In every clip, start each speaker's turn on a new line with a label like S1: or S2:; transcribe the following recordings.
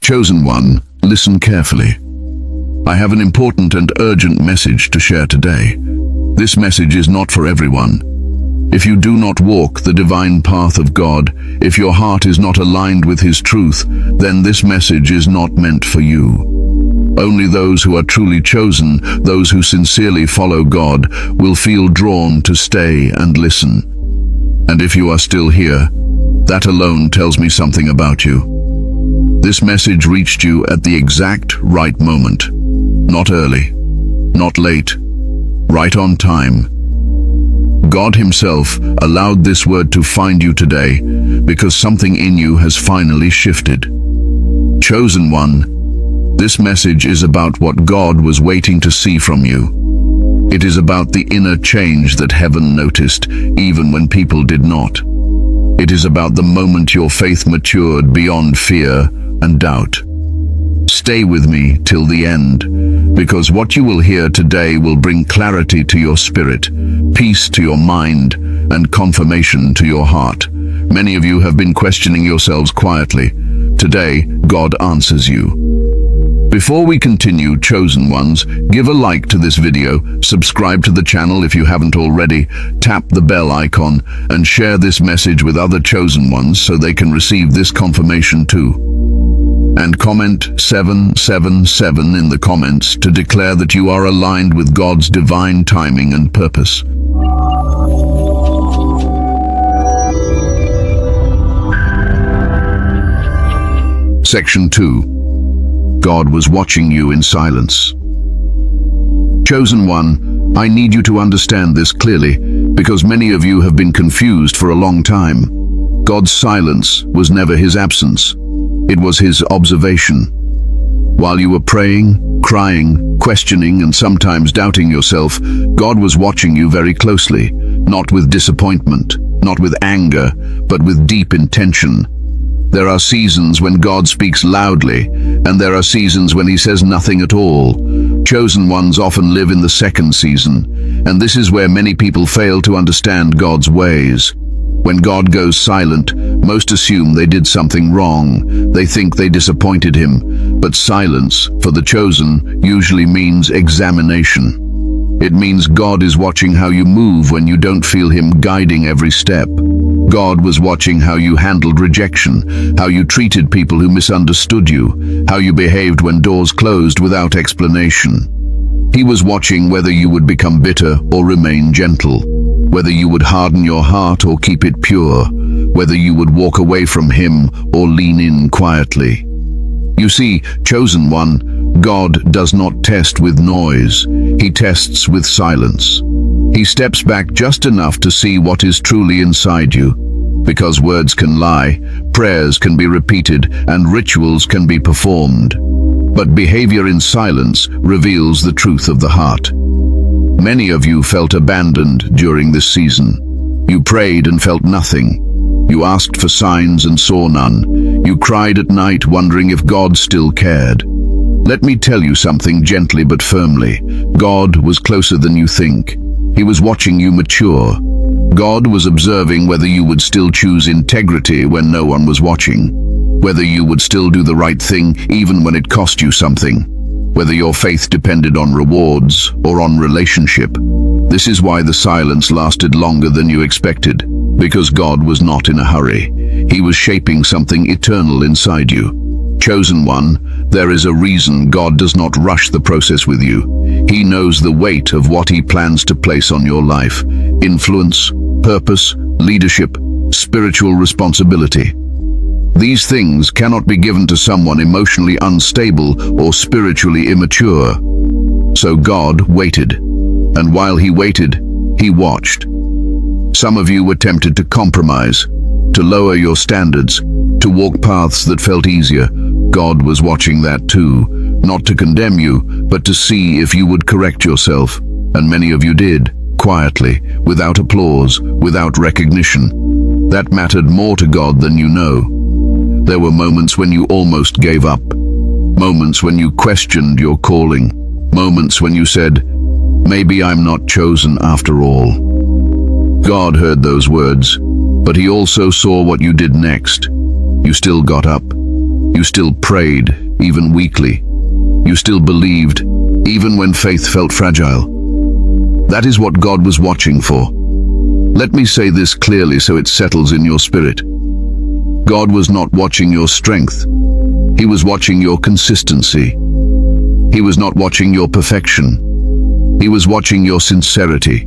S1: Chosen one, listen carefully. I have an important and urgent message to share today. This message is not for everyone. If you do not walk the divine path of God, if your heart is not aligned with His truth, then this message is not meant for you. Only those who are truly chosen, those who sincerely follow God, will feel drawn to stay and listen. And if you are still here, that alone tells me something about you. This message reached you at the exact right moment. Not early, not late, right on time. God Himself allowed this word to find you today because something in you has finally shifted. Chosen one, this message is about what God was waiting to see from you. It is about the inner change that heaven noticed, even when people did not. It is about the moment your faith matured beyond fear and doubt. Stay with me till the end, because what you will hear today will bring clarity to your spirit, peace to your mind, and confirmation to your heart. Many of you have been questioning yourselves quietly. Today, God answers you. Before we continue, chosen ones, give a like to this video, subscribe to the channel if you haven't already, tap the bell icon, and share this message with other chosen ones so they can receive this confirmation too. And comment 777 in the comments to declare that you are aligned with God's divine timing and purpose. Section 2. God was watching you in silence. Chosen one, I need you to understand this clearly, because many of you have been confused for a long time. God's silence was never His absence. It was His observation. While you were praying, crying, questioning, and sometimes doubting yourself, God was watching you very closely, not with disappointment, not with anger, but with deep intention. There are seasons when God speaks loudly, and there are seasons when He says nothing at all. Chosen ones often live in the second season, and this is where many people fail to understand God's ways. When God goes silent, most assume they did something wrong. They think they disappointed Him. But silence, for the chosen, usually means examination. It means God is watching how you move when you don't feel Him guiding every step. God was watching how you handled rejection, how you treated people who misunderstood you, how you behaved when doors closed without explanation. He was watching whether you would become bitter or remain gentle, whether you would harden your heart or keep it pure, whether you would walk away from Him or lean in quietly. You see, chosen one, God does not test with noise. He tests with silence. He steps back just enough to see what is truly inside you. Because words can lie, prayers can be repeated, and rituals can be performed. But behavior in silence reveals the truth of the heart. Many of you felt abandoned during this season. You prayed and felt nothing. You asked for signs and saw none. You cried at night wondering if God still cared. Let me tell you something gently but firmly. God was closer than you think. He was watching you mature. God was observing whether you would still choose integrity when no one was watching, whether you would still do the right thing even when it cost you something, whether your faith depended on rewards or on relationship. This is why the silence lasted longer than you expected, because God was not in a hurry. He was shaping something eternal inside you. Chosen one, there is a reason God does not rush the process with you. He knows the weight of what He plans to place on your life: influence, purpose, leadership, spiritual responsibility. These things cannot be given to someone emotionally unstable or spiritually immature. So God waited, and while He waited, He watched. Some of you were tempted to compromise, to lower your standards, to walk paths that felt easier. God was watching that too, not to condemn you, but to see if you would correct yourself. And many of you did, quietly, without applause, without recognition. That mattered more to God than you know. There were moments when you almost gave up, moments when you questioned your calling, moments when you said, "Maybe I'm not chosen after all." God heard those words, but He also saw what you did next. You still got up. You still prayed, even weakly. You still believed, even when faith felt fragile. That is what God was watching for. Let me say this clearly so it settles in your spirit. God was not watching your strength. He was watching your consistency. He was not watching your perfection. He was watching your sincerity.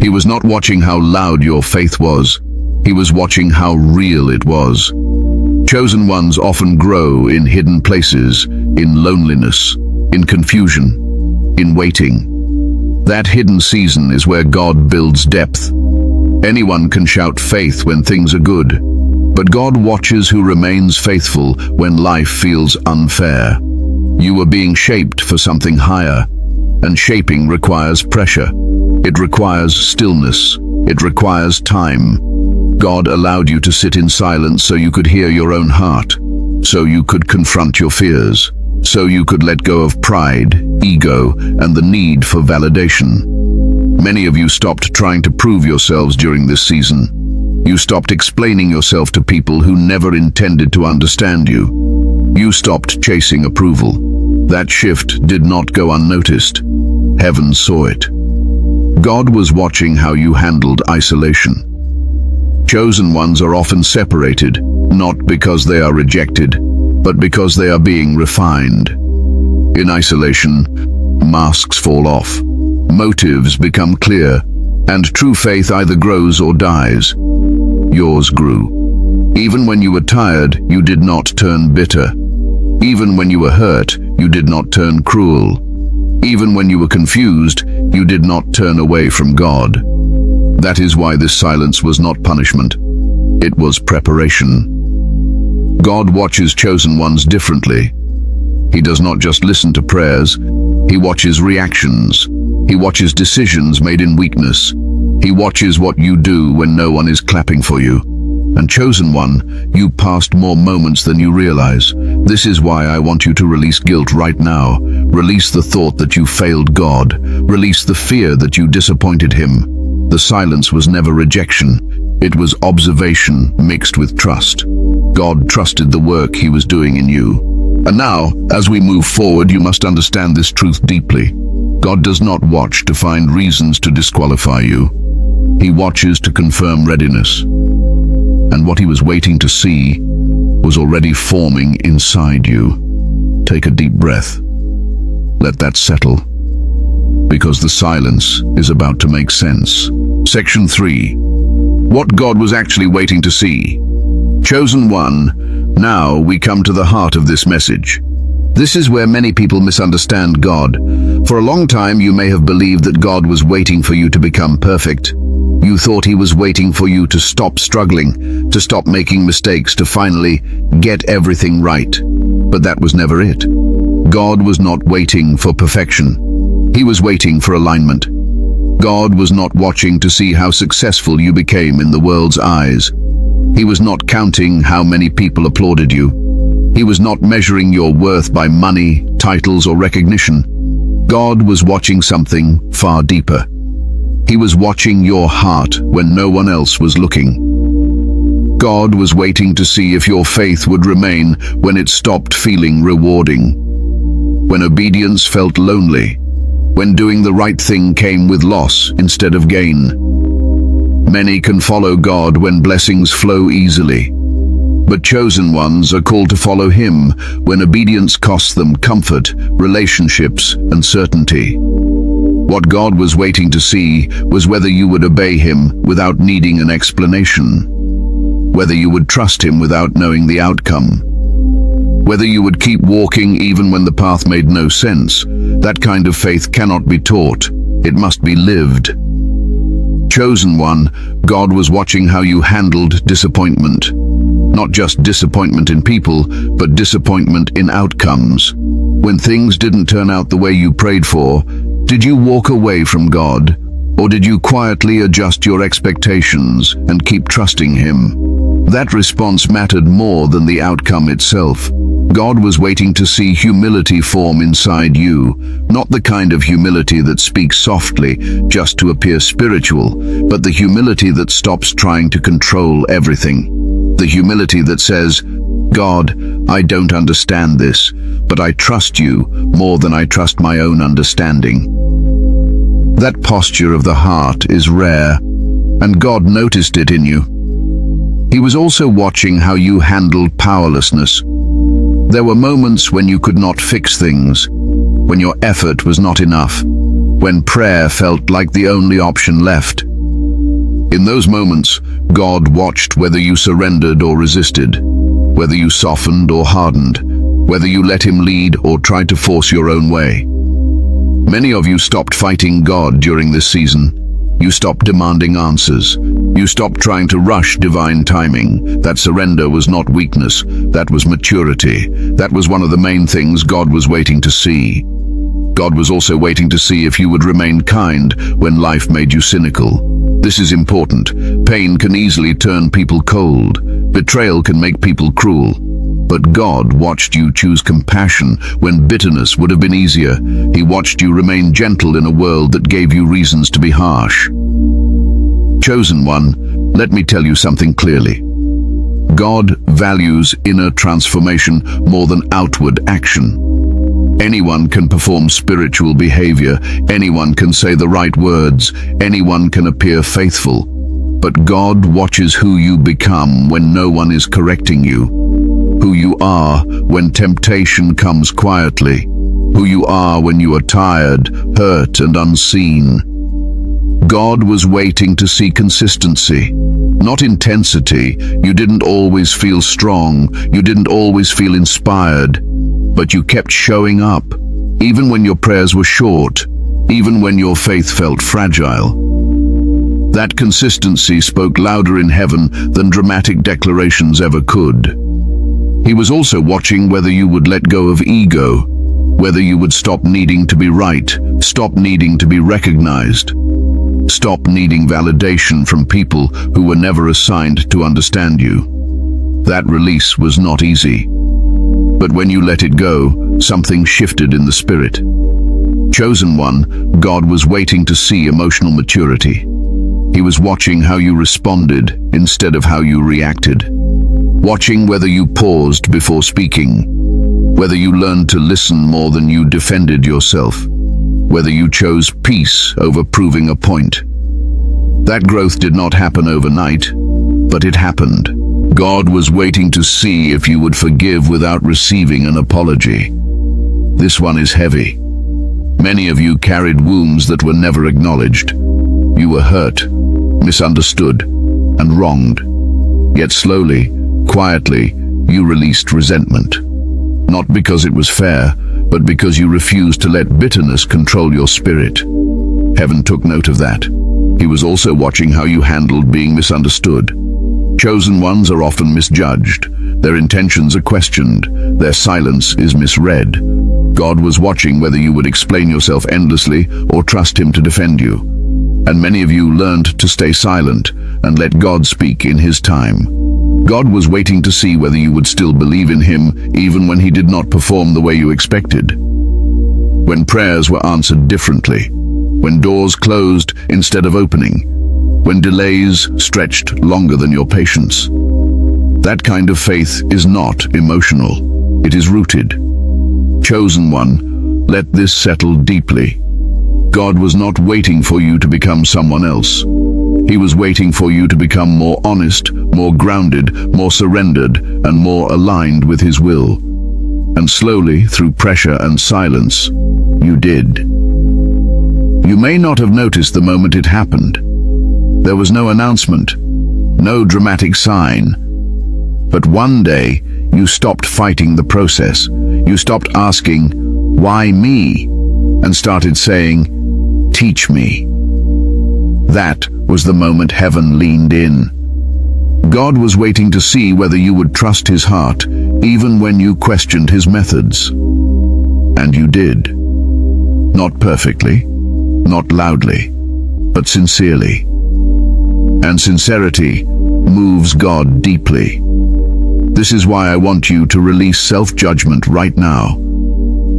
S1: He was not watching how loud your faith was. He was watching how real it was. Chosen ones often grow in hidden places, in loneliness, in confusion, in waiting. That hidden season is where God builds depth. Anyone can shout faith when things are good, but God watches who remains faithful when life feels unfair. You are being shaped for something higher, and shaping requires pressure. It requires stillness. It requires time. God allowed you to sit in silence so you could hear your own heart, so you could confront your fears, so you could let go of pride, ego, and the need for validation. Many of you stopped trying to prove yourselves during this season. You stopped explaining yourself to people who never intended to understand you. You stopped chasing approval. That shift did not go unnoticed. Heaven saw it. God was watching how you handled isolation. Chosen ones are often separated, not because they are rejected, but because they are being refined. In isolation, masks fall off, motives become clear, and true faith either grows or dies. Yours grew. Even when you were tired, you did not turn bitter. Even when you were hurt, you did not turn cruel. Even when you were confused, you did not turn away from God. That is why this silence was not punishment. It was preparation. God watches chosen ones differently. He does not just listen to prayers. He watches reactions. He watches decisions made in weakness. He watches what you do when no one is clapping for you. And chosen one, you passed more moments than you realize. This is why I want you to release guilt right now. Release the thought that you failed God. Release the fear that you disappointed Him. The silence was never rejection. It was observation mixed with trust. God trusted the work He was doing in you. And now, as we move forward, you must understand this truth deeply. God does not watch to find reasons to disqualify you. He watches to confirm readiness. And what He was waiting to see was already forming inside you. Take a deep breath. Let that settle, because the silence is about to make sense. Section 3. What God was actually waiting to see. Chosen one, now we come to the heart of this message. This is where many people misunderstand God. For a long time, you may have believed that God was waiting for you to become perfect. You thought He was waiting for you to stop struggling, to stop making mistakes, to finally get everything right. But that was never it. God was not waiting for perfection. He was waiting for alignment. God was not watching to see how successful you became in the world's eyes. He was not counting how many people applauded you. He was not measuring your worth by money, titles, or recognition. God was watching something far deeper. He was watching your heart when no one else was looking. God was waiting to see if your faith would remain when it stopped feeling rewarding, when obedience felt lonely, when doing the right thing came with loss instead of gain. Many can follow God when blessings flow easily, but chosen ones are called to follow Him when obedience costs them comfort, relationships, and certainty. What God was waiting to see was whether you would obey Him without needing an explanation, whether you would trust Him without knowing the outcome, whether you would keep walking even when the path made no sense. That kind of faith cannot be taught. It must be lived. Chosen one, God was watching how you handled disappointment. Not just disappointment in people, but disappointment in outcomes. When things didn't turn out the way you prayed for, did you walk away from God? Or did you quietly adjust your expectations and keep trusting Him? That response mattered more than the outcome itself. God was waiting to see humility form inside you, not the kind of humility that speaks softly just to appear spiritual, but the humility that stops trying to control everything. The humility that says, God, I don't understand this, but I trust you more than I trust my own understanding. That posture of the heart is rare, and God noticed it in you. He was also watching how you handled powerlessness. There were moments when you could not fix things, when your effort was not enough, when prayer felt like the only option left. In those moments, God watched whether you surrendered or resisted, whether you softened or hardened, whether you let him lead or tried to force your own way. Many of you stopped fighting God during this season. You stopped demanding answers. You stopped trying to rush divine timing. That surrender was not weakness, that was maturity. That was one of the main things God was waiting to see. God was also waiting to see if you would remain kind when life made you cynical. This is important. Pain can easily turn people cold. Betrayal can make people cruel. But God watched you choose compassion when bitterness would have been easier. He watched you remain gentle in a world that gave you reasons to be harsh. Chosen one, let me tell you something clearly. God values inner transformation more than outward action. Anyone can perform spiritual behavior, anyone can say the right words, anyone can appear faithful. But God watches who you become when no one is correcting you, who you are when temptation comes quietly, who you are when you are tired, hurt, and unseen. God was waiting to see consistency, not intensity. You didn't always feel strong, you didn't always feel inspired, but you kept showing up, even when your prayers were short, even when your faith felt fragile. That consistency spoke louder in heaven than dramatic declarations ever could. He was also watching whether you would let go of ego, whether you would stop needing to be right, stop needing to be recognized, stop needing validation from people who were never assigned to understand you. That release was not easy. But when you let it go, something shifted in the spirit. Chosen one, God was waiting to see emotional maturity. He was watching how you responded instead of how you reacted. Watching whether you paused before speaking, whether you learned to listen more than you defended yourself, whether you chose peace over proving a point. That growth did not happen overnight, but it happened. God was waiting to see if you would forgive without receiving an apology. This one is heavy. Many of you carried wounds that were never acknowledged. You were hurt, misunderstood, and wronged. Yet slowly, quietly, you released resentment. Not because it was fair, but because you refused to let bitterness control your spirit. Heaven took note of that. He was also watching how you handled being misunderstood. Chosen ones are often misjudged. Their intentions are questioned. Their silence is misread. God was watching whether you would explain yourself endlessly or trust him to defend you. And many of you learned to stay silent and let God speak in his time. God was waiting to see whether you would still believe in him even when he did not perform the way you expected. When prayers were answered differently, when doors closed instead of opening, when delays stretched longer than your patience. That kind of faith is not emotional, it is rooted. Chosen one, let this settle deeply. God was not waiting for you to become someone else. He was waiting for you to become more honest, more grounded, more surrendered, and more aligned with his will. And slowly, through pressure and silence, you did. You may not have noticed the moment it happened. There was no announcement, no dramatic sign. But one day, you stopped fighting the process. You stopped asking, "Why me?" and started saying, "Teach me." That was the moment heaven leaned in. God was waiting to see whether you would trust his heart, even when you questioned his methods. And you did. Not perfectly, not loudly, but sincerely. And sincerity moves God deeply. This is why I want you to release self-judgment right now.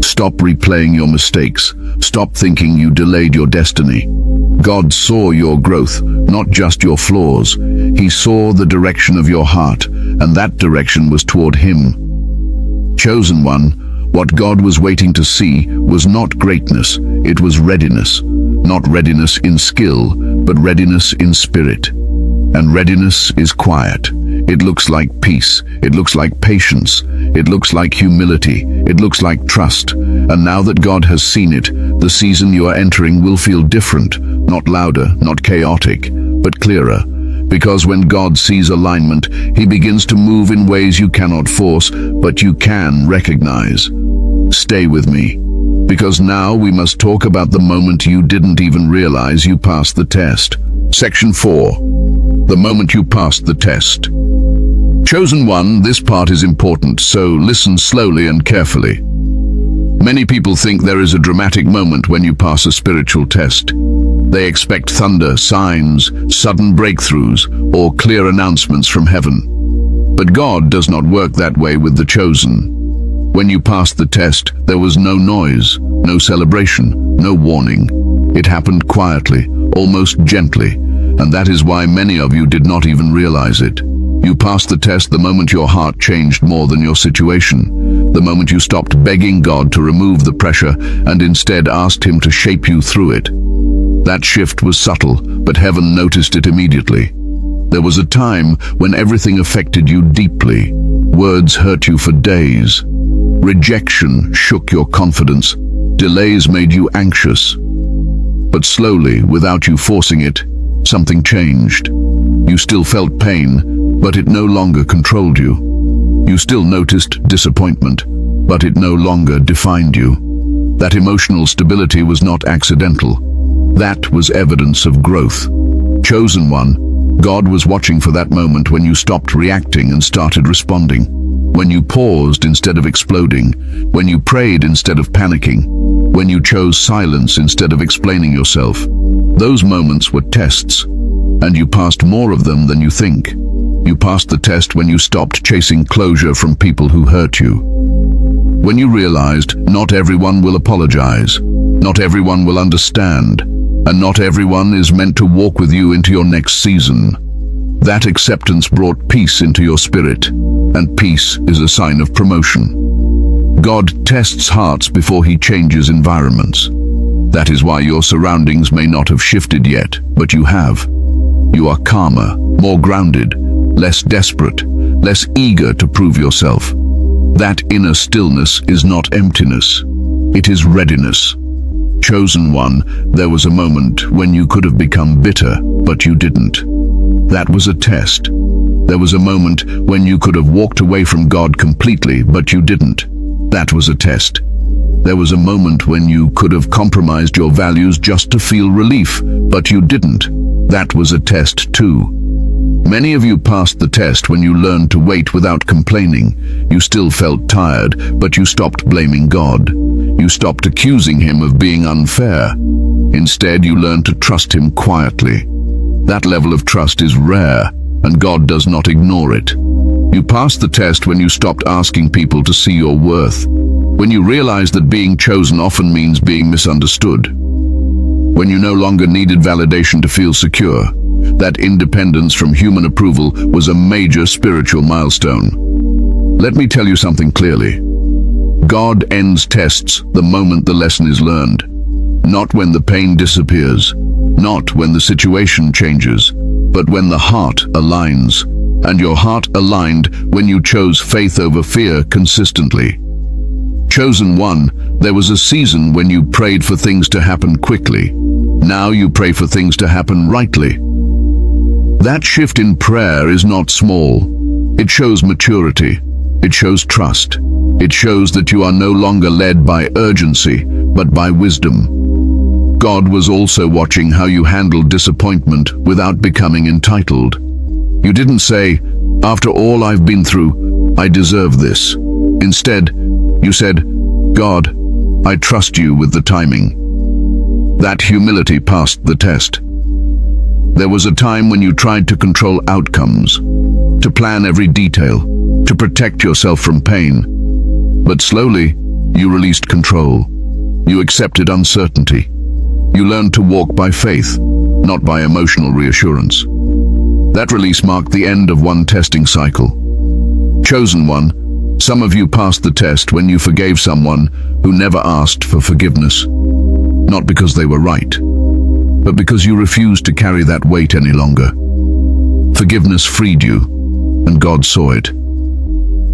S1: Stop replaying your mistakes. Stop thinking you delayed your destiny. God saw your growth, not just your flaws. He saw the direction of your heart, and that direction was toward Him. Chosen one, what God was waiting to see was not greatness, it was readiness. Not readiness in skill, but readiness in spirit. And readiness is quiet. It looks like peace. It looks like patience. It looks like humility. It looks like trust. And now that God has seen it, the season you are entering will feel different, not louder, not chaotic, but clearer. Because when God sees alignment, He begins to move in ways you cannot force, but you can recognize. Stay with me, because now we must talk about the moment you didn't even realize you passed the test. Section 4. The moment you passed the test. Chosen one, this part is important, so listen slowly and carefully. Many people think there is a dramatic moment when you pass a spiritual test. They expect thunder, signs, sudden breakthroughs, or clear announcements from heaven. But God does not work that way with the chosen. When you passed the test, there was no noise, no celebration, no warning. It happened quietly, almost gently, and that is why many of you did not even realize it. You passed the test the moment your heart changed more than your situation, the moment you stopped begging God to remove the pressure and instead asked Him to shape you through it. That shift was subtle, but heaven noticed it immediately. There was a time when everything affected you deeply. Words hurt you for days. Rejection shook your confidence. Delays made you anxious. But slowly, without you forcing it, something changed. You still felt pain, but it no longer controlled you. You still noticed disappointment, but it no longer defined you. That emotional stability was not accidental. That was evidence of growth. Chosen one, God was watching for that moment when you stopped reacting and started responding. When you paused instead of exploding. When you prayed instead of panicking. When you chose silence instead of explaining yourself. Those moments were tests, and you passed more of them than you think. You passed the test when you stopped chasing closure from people who hurt you. When you realized not everyone will apologize, not everyone will understand, and not everyone is meant to walk with you into your next season. That acceptance brought peace into your spirit, and peace is a sign of promotion. God tests hearts before He changes environments. That is why your surroundings may not have shifted yet, but you have. You are calmer, more grounded, less desperate, less eager to prove yourself. That inner stillness is not emptiness. It is readiness. Chosen one, there was a moment when you could have become bitter, but you didn't. That was a test. There was a moment when you could have walked away from God completely, but you didn't. That was a test. There was a moment when you could have compromised your values just to feel relief, but you didn't. That was a test too. Many of you passed the test when you learned to wait without complaining. You still felt tired, but you stopped blaming God. You stopped accusing Him of being unfair. Instead, you learned to trust Him quietly. That level of trust is rare, and God does not ignore it. You passed the test when you stopped asking people to see your worth. When you realized that being chosen often means being misunderstood. When you no longer needed validation to feel secure. That independence from human approval was a major spiritual milestone. Let me tell you something clearly. God ends tests the moment the lesson is learned. Not when the pain disappears. Not when the situation changes. But when the heart aligns. And your heart aligned when you chose faith over fear consistently. Chosen one, there was a season when you prayed for things to happen quickly. Now you pray for things to happen rightly. That shift in prayer is not small. It shows maturity. It shows trust. It shows that you are no longer led by urgency, but by wisdom. God was also watching how you handled disappointment without becoming entitled. You didn't say, "After all I've been through, I deserve this." Instead, you said, "God, I trust you with the timing." That humility passed the test. There was a time when you tried to control outcomes, to plan every detail, to protect yourself from pain. But slowly, you released control. You accepted uncertainty. You learned to walk by faith, not by emotional reassurance. That release marked the end of one testing cycle. Chosen one, some of you passed the test when you forgave someone who never asked for forgiveness. Not because they were right, but because you refused to carry that weight any longer. Forgiveness freed you, and God saw it.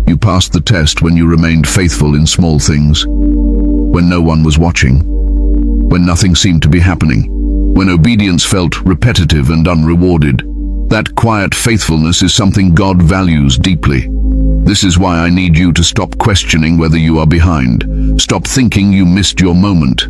S1: You passed the test when you remained faithful in small things, when no one was watching, when nothing seemed to be happening, when obedience felt repetitive and unrewarded. That quiet faithfulness is something God values deeply. This is why I need you to stop questioning whether you are behind. Stop thinking you missed your moment.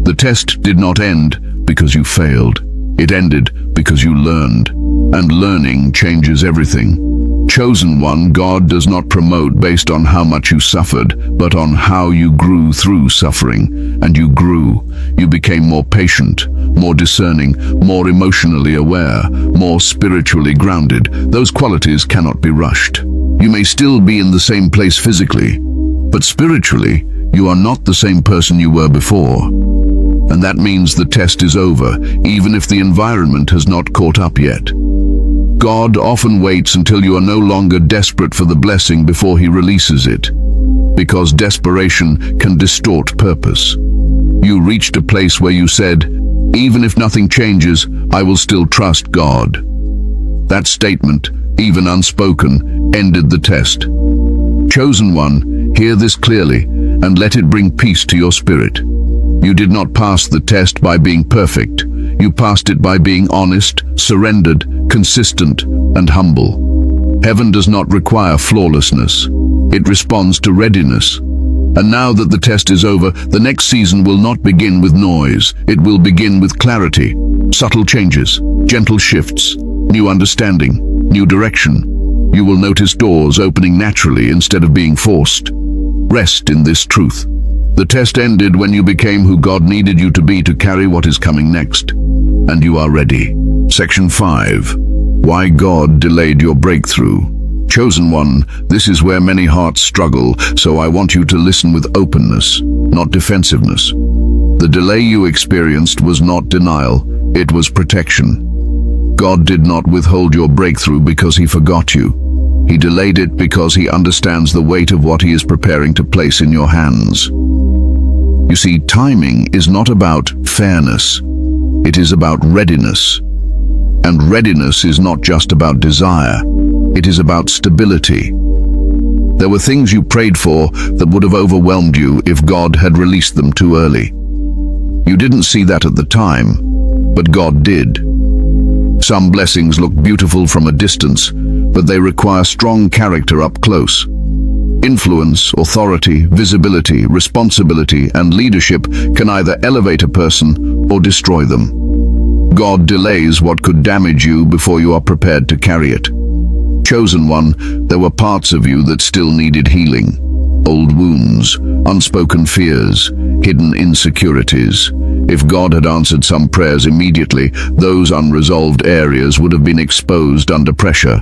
S1: The test did not end because you failed. It ended because you learned. And learning changes everything. Chosen one, God does not promote based on how much you suffered, but on how you grew through suffering. And you grew. You became more patient, more discerning, more emotionally aware, more spiritually grounded. Those qualities cannot be rushed. You may still be in the same place physically, but spiritually, you are not the same person you were before. And that means the test is over, even if the environment has not caught up yet. God often waits until you are no longer desperate for the blessing before He releases it, because desperation can distort purpose. You reached a place where you said, "Even if nothing changes, I will still trust God." That statement, even unspoken, ended the test. Chosen one, hear this clearly and let it bring peace to your spirit. You did not pass the test by being perfect. You passed it by being honest, surrendered, consistent, and humble. Heaven does not require flawlessness. It responds to readiness. And now that the test is over, the next season will not begin with noise. It will begin with clarity, subtle changes, gentle shifts, new understanding, new direction. You will notice doors opening naturally instead of being forced. Rest in this truth. The test ended when you became who God needed you to be to carry what is coming next. And you are ready. Section 5. Why God delayed your breakthrough. Chosen one, this is where many hearts struggle, so I want you to listen with openness, not defensiveness. The delay you experienced was not denial, it was protection. God did not withhold your breakthrough because He forgot you. He delayed it because He understands the weight of what He is preparing to place in your hands. You see, timing is not about fairness. It is about readiness. And readiness is not just about desire. It is about stability. There were things you prayed for that would have overwhelmed you if God had released them too early. You didn't see that at the time, but God did. Some blessings look beautiful from a distance, but they require strong character up close. Influence, authority, visibility, responsibility, and leadership can either elevate a person or destroy them. God delays what could damage you before you are prepared to carry it. Chosen one, there were parts of you that still needed healing. Old wounds, unspoken fears, hidden insecurities. If God had answered some prayers immediately, those unresolved areas would have been exposed under pressure.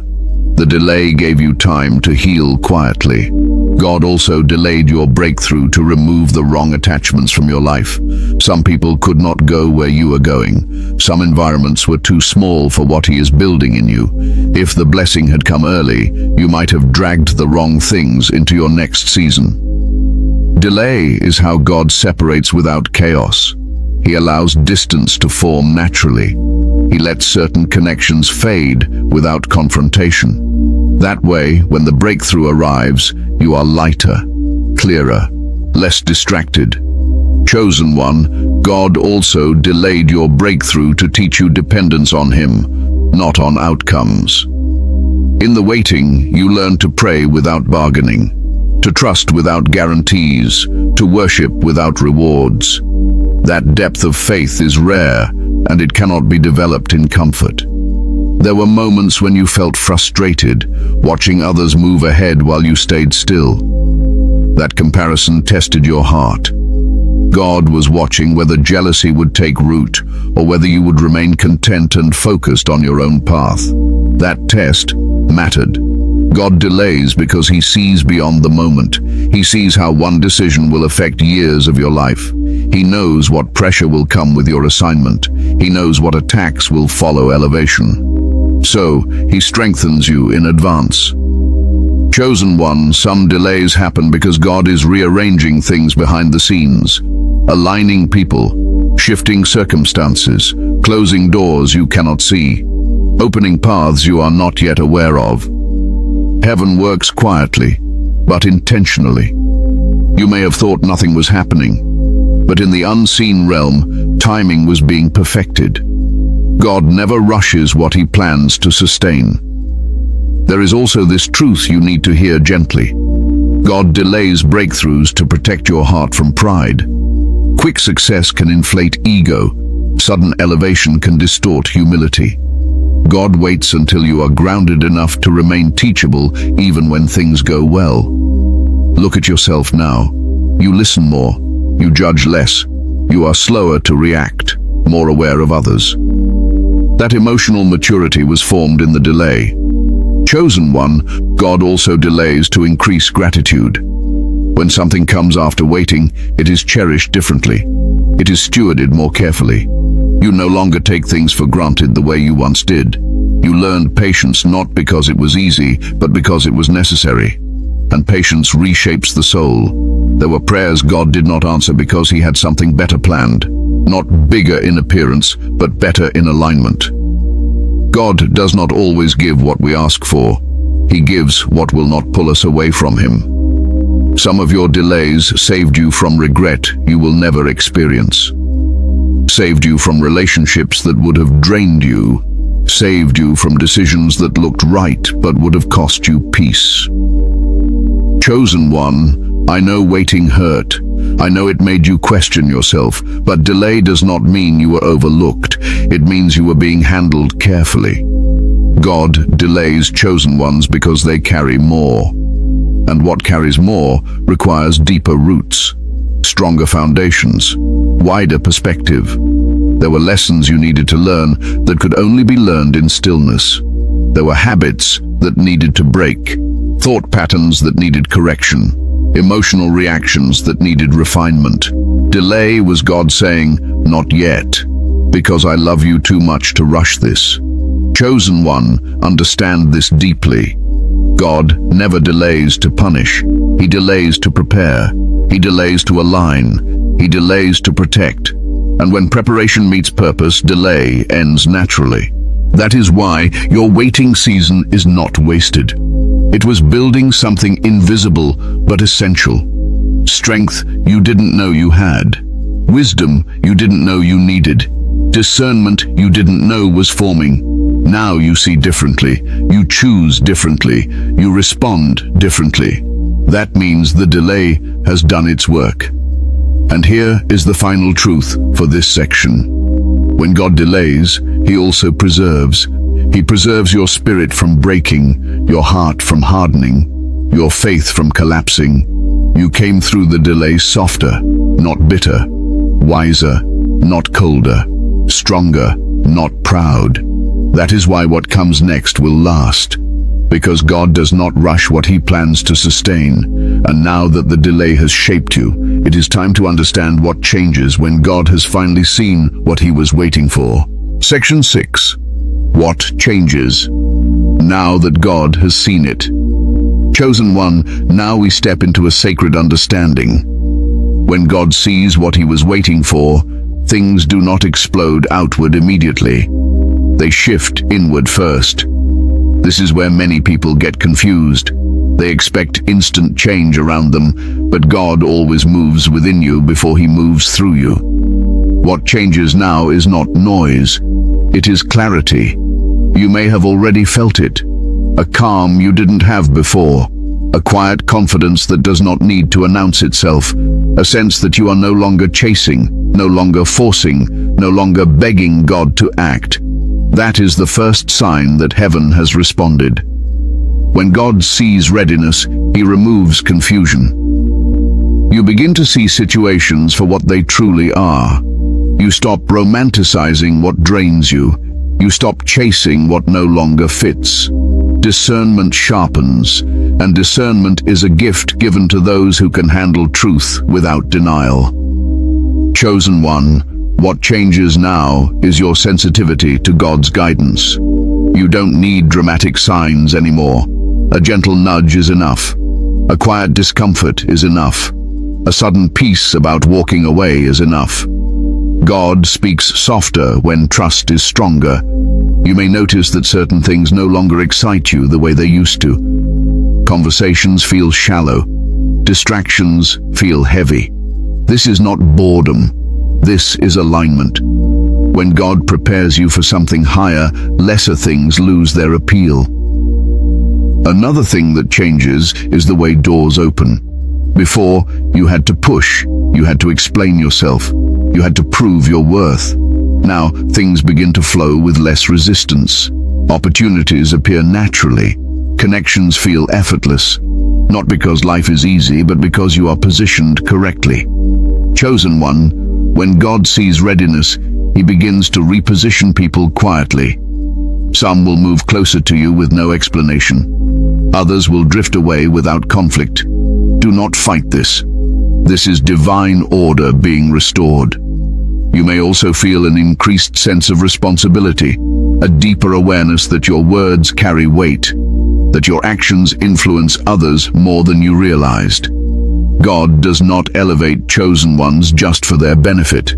S1: The delay gave you time to heal quietly. God also delayed your breakthrough to remove the wrong attachments from your life. Some people could not go where you were going. Some environments were too small for what He is building in you. If the blessing had come early, you might have dragged the wrong things into your next season. Delay is how God separates without chaos. He allows distance to form naturally. He lets certain connections fade without confrontation. That way, when the breakthrough arrives, you are lighter, clearer, less distracted. Chosen one, God also delayed your breakthrough to teach you dependence on Him, not on outcomes. In the waiting, you learn to pray without bargaining, to trust without guarantees, to worship without rewards. That depth of faith is rare, and it cannot be developed in comfort. There were moments when you felt frustrated, watching others move ahead while you stayed still. That comparison tested your heart. God was watching whether jealousy would take root, or whether you would remain content and focused on your own path. That test mattered, God delays because he sees beyond the moment. He sees how one decision will affect years of your life. He knows what pressure will come with your assignment. He knows what attacks will follow elevation. So, he strengthens you in advance. Chosen one, some delays happen because God is rearranging things behind the scenes, aligning people, shifting circumstances, closing doors you cannot see, opening paths you are not yet aware of. Heaven works quietly, but intentionally. You may have thought nothing was happening, but in the unseen realm, timing was being perfected. God never rushes what he plans to sustain. There is also this truth you need to hear gently. God delays breakthroughs to protect your heart from pride. Quick success can inflate ego. Sudden elevation can distort humility. God waits until you are grounded enough to remain teachable even when things go well. Look at yourself now. You listen more. You judge less. You are slower to react, more aware of others. That emotional maturity was formed in the delay. Chosen one, God also delays to increase gratitude. When something comes after waiting, it is cherished differently. It is stewarded more carefully. You no longer take things for granted the way you once did. You learned patience not because it was easy, but because it was necessary. And patience reshapes the soul. There were prayers God did not answer because he had something better planned. Not bigger in appearance, but better in alignment. God does not always give what we ask for. He gives what will not pull us away from him. Some of your delays saved you from regret you will never experience. Saved you from relationships that would have drained you. Saved you from decisions that looked right but would have cost you peace. Chosen one, I know waiting hurt. I know it made you question yourself, but delay does not mean you were overlooked. It means you were being handled carefully. God delays chosen ones because they carry more. And what carries more requires deeper roots, stronger foundations, wider perspective. There were lessons you needed to learn that could only be learned in stillness. There were habits that needed to break, thought patterns that needed correction, emotional reactions that needed refinement. Delay was God saying, "Not yet, because I love you too much to rush this." Chosen one, understand this deeply. God never delays to punish. He delays to prepare. He delays to align. He delays to protect. And when preparation meets purpose, delay ends naturally. That is why your waiting season is not wasted. It was building something invisible but essential. Strength you didn't know you had. Wisdom you didn't know you needed. Discernment you didn't know was forming. Now you see differently. You choose differently. You respond differently. That means the delay has done its work. And here is the final truth for this section. When God delays, he also preserves. He preserves your spirit from breaking, your heart from hardening, your faith from collapsing. You came through the delay softer, not bitter, wiser, not colder, stronger, not proud. That is why what comes next will last. Because God does not rush what he plans to sustain. And now that the delay has shaped you, it is time to understand what changes when God has finally seen what he was waiting for. Section 6. What changes? Now that God has seen it. Chosen one, now we step into a sacred understanding. When God sees what he was waiting for, things do not explode outward immediately. They shift inward first. This is where many people get confused. They expect instant change around them, but God always moves within you before he moves through you. What changes now is not noise. It is clarity. You may have already felt it. A calm you didn't have before. A quiet confidence that does not need to announce itself. A sense that you are no longer chasing, no longer forcing, no longer begging God to act. That is the first sign that heaven has responded. When God sees readiness, he removes confusion. You begin to see situations for what they truly are. You stop romanticizing what drains you. You stop chasing what no longer fits. discernment sharpens, and discernment is a gift given to those who can handle truth without denial. Chosen one, what changes now is your sensitivity to God's guidance. You don't need dramatic signs anymore. A gentle nudge is enough. A quiet discomfort is enough. A sudden peace about walking away is enough. God speaks softer when trust is stronger. You may notice that certain things no longer excite you the way they used to. Conversations feel shallow. Distractions feel heavy. This is not boredom. This is alignment. When God prepares you for something higher, lesser things lose their appeal. Another thing that changes is the way doors open. Before, you had to push, you had to explain yourself, you had to prove your worth. Now, things begin to flow with less resistance. Opportunities appear naturally. Connections feel effortless. Not because life is easy, but because you are positioned correctly. Chosen one, when God sees readiness, He begins to reposition people quietly. Some will move closer to you with no explanation. Others will drift away without conflict. Do not fight this. This is divine order being restored. You may also feel an increased sense of responsibility, a deeper awareness that your words carry weight, that your actions influence others more than you realized. God does not elevate chosen ones just for their benefit.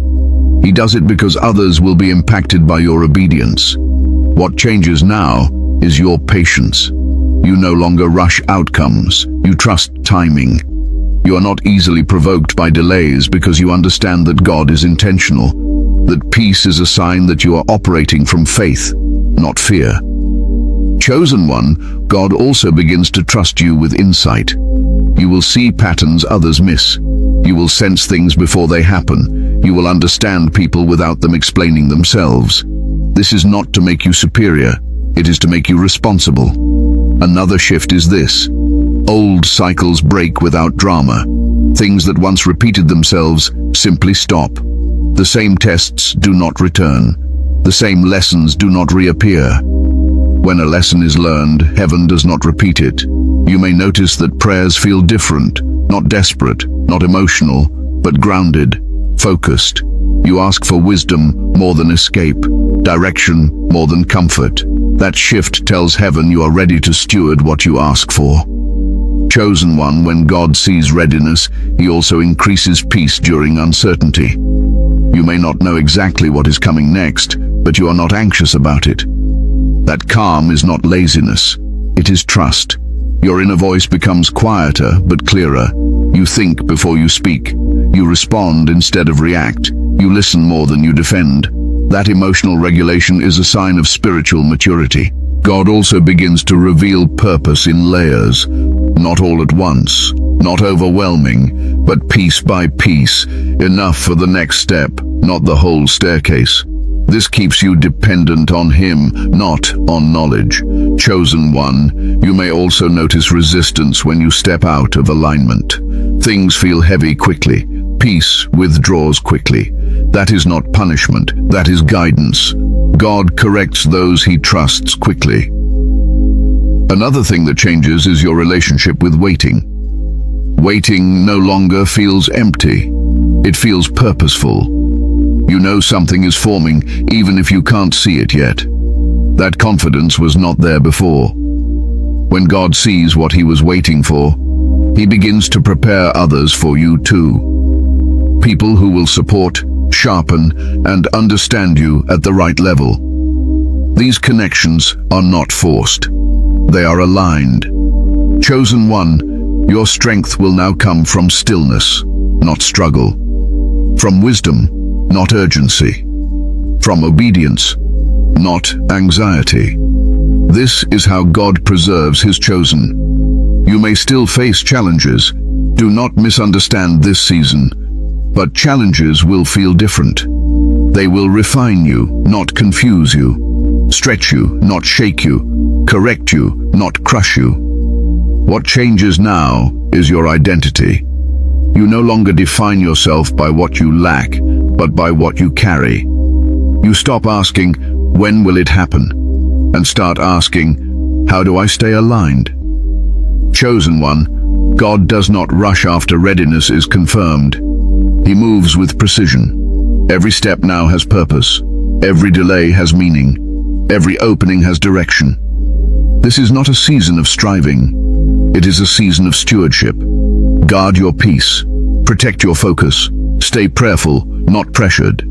S1: He does it because others will be impacted by your obedience. What changes now is your patience. You no longer rush outcomes. You trust timing. You are not easily provoked by delays because you understand that God is intentional, that peace is a sign that you are operating from faith, not fear. Chosen one, God also begins to trust you with insight. You will see patterns others miss. You will sense things before they happen. You will understand people without them explaining themselves. This is not to make you superior. It is to make you responsible. Another shift is this. Old cycles break without drama. Things that once repeated themselves simply stop. The same tests do not return. The same lessons do not reappear. When a lesson is learned, heaven does not repeat it. You may notice that prayers feel different, not desperate, not emotional, but grounded, focused. You ask for wisdom more than escape, direction more than comfort. That shift tells heaven you are ready to steward what you ask for. Chosen one, when God sees readiness, He also increases peace during uncertainty. You may not know exactly what is coming next, but you are not anxious about it. That calm is not laziness, it is trust. Your inner voice becomes quieter but clearer. You think before you speak. You respond instead of react. You listen more than you defend. That emotional regulation is a sign of spiritual maturity. God also begins to reveal purpose in layers, not all at once, not overwhelming, but piece by piece, enough for the next step, not the whole staircase. This keeps you dependent on Him, not on knowledge. Chosen one, you may also notice resistance when you step out of alignment. Things feel heavy quickly. Peace withdraws quickly. That is not punishment, that is guidance. God corrects those He trusts quickly. Another thing that changes is your relationship with waiting. Waiting no longer feels empty. It feels purposeful. You know something is forming, even if you can't see it yet. That confidence was not there before. When God sees what He was waiting for, He begins to prepare others for you too. People who will support, sharpen, and understand you at the right level. These connections are not forced. They are aligned. Chosen one, your strength will now come from stillness, not struggle. From wisdom, not urgency. From obedience, not anxiety. This is how God preserves His chosen. You may still face challenges. Do not misunderstand this season. But challenges will feel different. They will refine you, not confuse you. Stretch you, not shake you. Correct you, not crush you. What changes now is your identity. You no longer define yourself by what you lack, but by what you carry. You stop asking, when will it happen? And start asking, How do I stay aligned? Chosen one, God does not rush after readiness is confirmed. He moves with precision. Every step now has purpose. Every delay has meaning. Every opening has direction. This is not a season of striving. It is a season of stewardship. Guard your peace. Protect your focus. Stay prayerful, not pressured.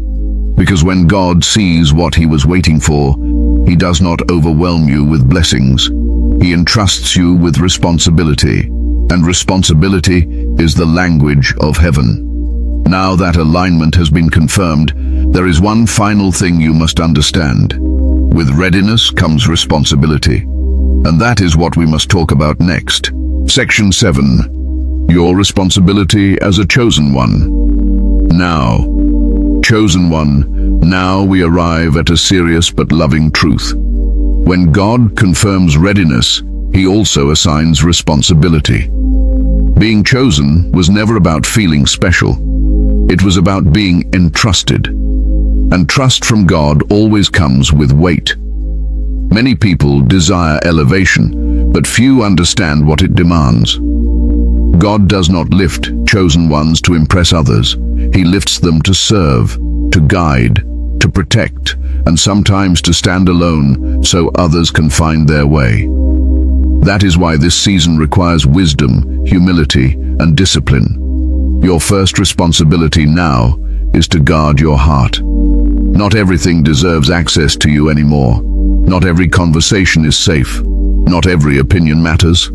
S1: Because when God sees what he was waiting for, he does not overwhelm you with blessings. He entrusts you with responsibility. And responsibility is the language of heaven. Now that alignment has been confirmed, there is one final thing you must understand. With readiness comes responsibility. And that is what we must talk about next. Section 7. Your responsibility as a chosen one. Now, chosen one, now we arrive at a serious but loving truth. When God confirms readiness, he also assigns responsibility. Being chosen was never about feeling special. It was about being entrusted. And trust from God always comes with weight. Many people desire elevation, but few understand what it demands. God does not lift chosen ones to impress others. He lifts them to serve, to guide, to protect, and sometimes to stand alone so others can find their way. That is why this season requires wisdom, humility, and discipline. Your first responsibility now is to guard your heart. Not everything deserves access to you anymore. Not every conversation is safe. Not every opinion matters.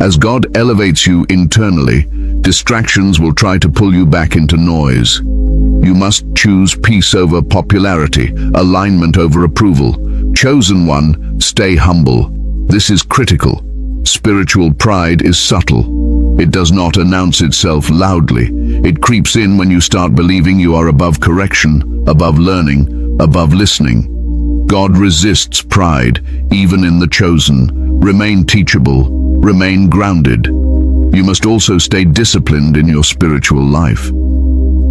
S1: As God elevates you internally, distractions will try to pull you back into noise. You must choose peace over popularity, alignment over approval. Chosen one, stay humble. This is critical. Spiritual pride is subtle. It does not announce itself loudly. It creeps in when you start believing you are above correction, above learning, above listening. God resists pride, even in the chosen. Remain teachable. Remain grounded. You must also stay disciplined in your spiritual life.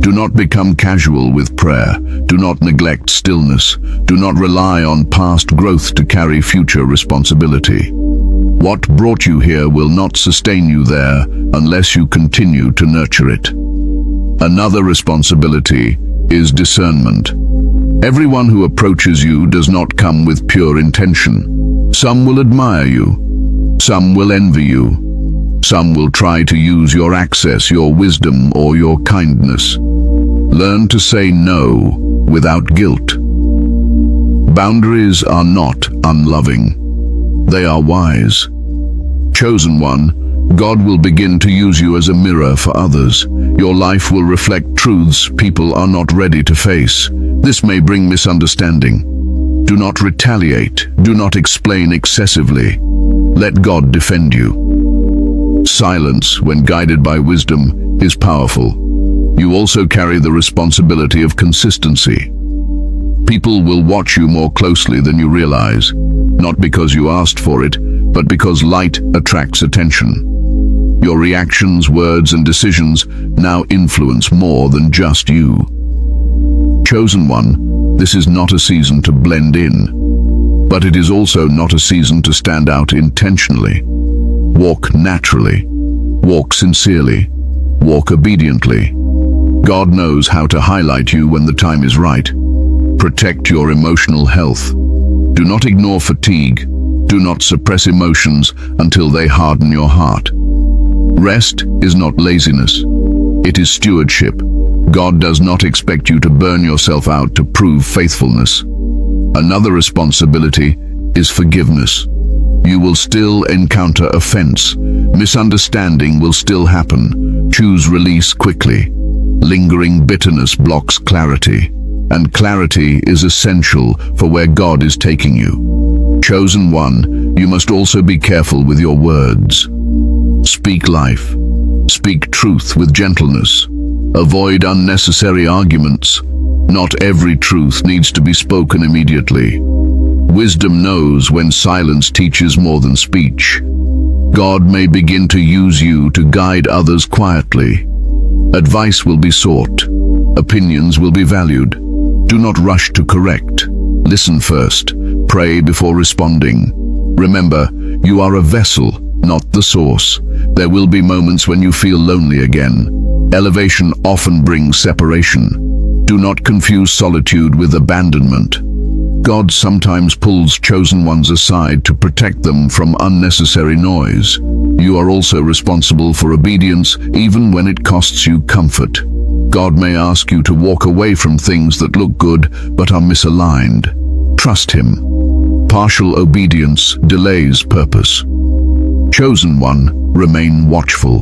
S1: Do not become casual with prayer. Do not neglect stillness. Do not rely on past growth to carry future responsibility. What brought you here will not sustain you there unless you continue to nurture it. Another responsibility is discernment. Everyone who approaches you does not come with pure intention. Some will admire you. Some will envy you. Some will try to use your access, your wisdom, or your kindness. Learn to say no without guilt. Boundaries are not unloving. They are wise. Chosen one, God will begin to use you as a mirror for others. Your life will reflect truths people are not ready to face. This may bring misunderstanding. Do not retaliate. Do not explain excessively. Let God defend you. Silence, when guided by wisdom, is powerful. You also carry the responsibility of consistency. People will watch you more closely than you realize, not because you asked for it, but because light attracts attention. Your reactions, words, and decisions now influence more than just you. Chosen one, this is not a season to blend in, but it is also not a season to stand out intentionally. Walk naturally. Walk sincerely. Walk obediently. God knows how to highlight you when the time is right. Protect your emotional health. Do not ignore fatigue. Do not suppress emotions until they harden your heart. Rest is not laziness. It is stewardship. God does not expect you to burn yourself out to prove faithfulness. Another responsibility is forgiveness. You will still encounter offense. Misunderstanding will still happen. Choose release quickly. Lingering bitterness blocks clarity, and clarity is essential for where God is taking you. Chosen one, you must also be careful with your words. Speak life. Speak truth with gentleness. Avoid unnecessary arguments. Not every truth needs to be spoken immediately. Wisdom knows when silence teaches more than speech. God may begin to use you to guide others quietly. Advice will be sought. Opinions will be valued. Do not rush to correct. Listen first. Pray before responding. Remember, you are a vessel, not the source. There will be moments when you feel lonely again. Elevation often brings separation. Do not confuse solitude with abandonment. God sometimes pulls chosen ones aside to protect them from unnecessary noise. You are also responsible for obedience, even when it costs you comfort. God may ask you to walk away from things that look good but are misaligned. Trust Him. Partial obedience delays purpose. Chosen one, remain watchful.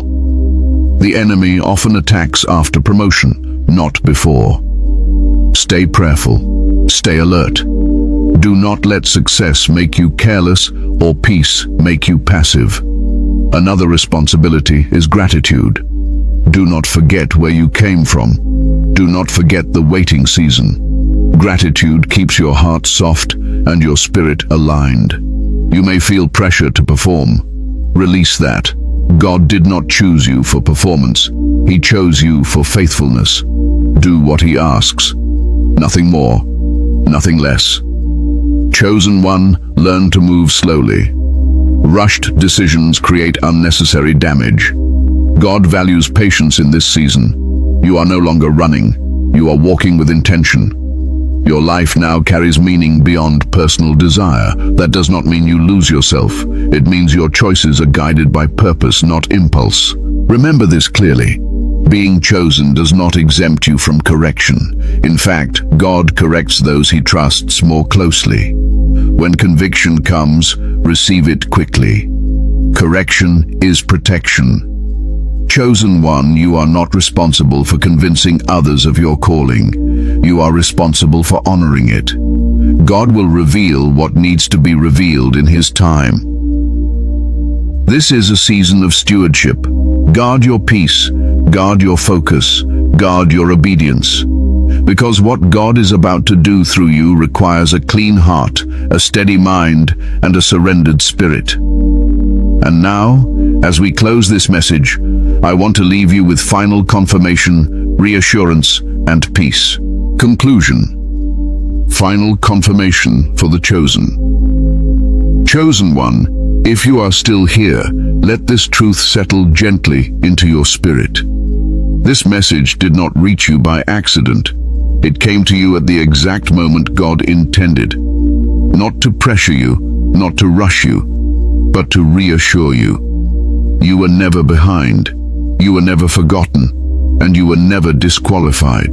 S1: The enemy often attacks after promotion, not before. Stay prayerful. Stay alert. Do not let success make you careless or peace make you passive. Another responsibility is gratitude. Do not forget where you came from. Do not forget the waiting season. Gratitude keeps your heart soft and your spirit aligned. You may feel pressure to perform. Release that. God did not choose you for performance. He chose you for faithfulness. Do what He asks. Nothing more, nothing less. Chosen one, learn to move slowly. Rushed decisions create unnecessary damage. God values patience in this season. You are no longer running. You are walking with intention. Your life now carries meaning beyond personal desire. That does not mean you lose yourself. It means your choices are guided by purpose, not impulse. Remember this clearly. Being chosen does not exempt you from correction. In fact, God corrects those He trusts more closely. When conviction comes, receive it quickly. Correction is protection. Chosen one, you are not responsible for convincing others of your calling. You are responsible for honoring it. God will reveal what needs to be revealed in His time. This is a season of stewardship. Guard your peace, guard your focus, guard your obedience. Because what God is about to do through you requires a clean heart, a steady mind, and a surrendered spirit. And now, as we close this message, I want to leave you with final confirmation, reassurance, and peace. Conclusion. Final confirmation for the chosen. Chosen one, if you are still here, let this truth settle gently into your spirit. This message did not reach you by accident. It came to you at the exact moment God intended. Not to pressure you, not to rush you, but to reassure you. You were never behind, you were never forgotten, and you were never disqualified.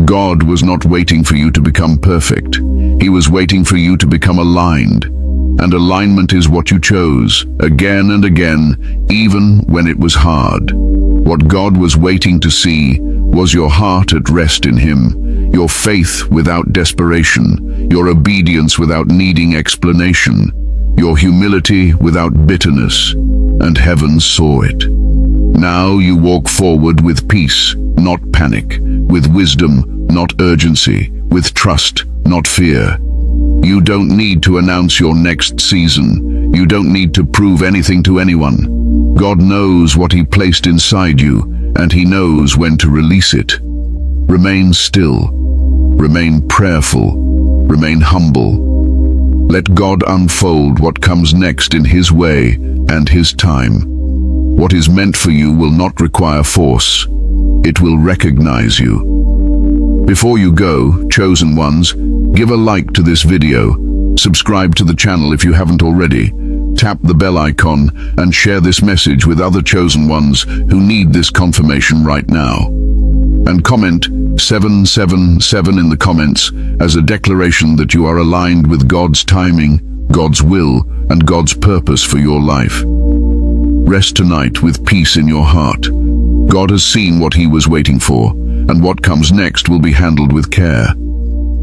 S1: God was not waiting for you to become perfect. He was waiting for you to become aligned. And alignment is what you chose, again and again, even when it was hard. What God was waiting to see was your heart at rest in Him, your faith without desperation, your obedience without needing explanation, your humility without bitterness, and heaven saw it. Now you walk forward with peace, not panic, with wisdom, not urgency, with trust, not fear. You don't need to announce your next season. You don't need to prove anything to anyone. God knows what He placed inside you, and He knows when to release it. Remain still. Remain prayerful. Remain humble. Let God unfold what comes next in His way and His time. What is meant for you will not require force. It will recognize you. Before you go, chosen ones, give a like to this video, subscribe to the channel if you haven't already, tap the bell icon, and share this message with other chosen ones who need this confirmation right now. And comment 777 in the comments as a declaration that you are aligned with God's timing, God's will, and God's purpose for your life. Rest tonight with peace in your heart. God has seen what He was waiting for, and what comes next will be handled with care.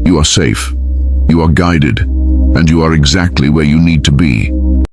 S1: You are safe, you are guided, and you are exactly where you need to be.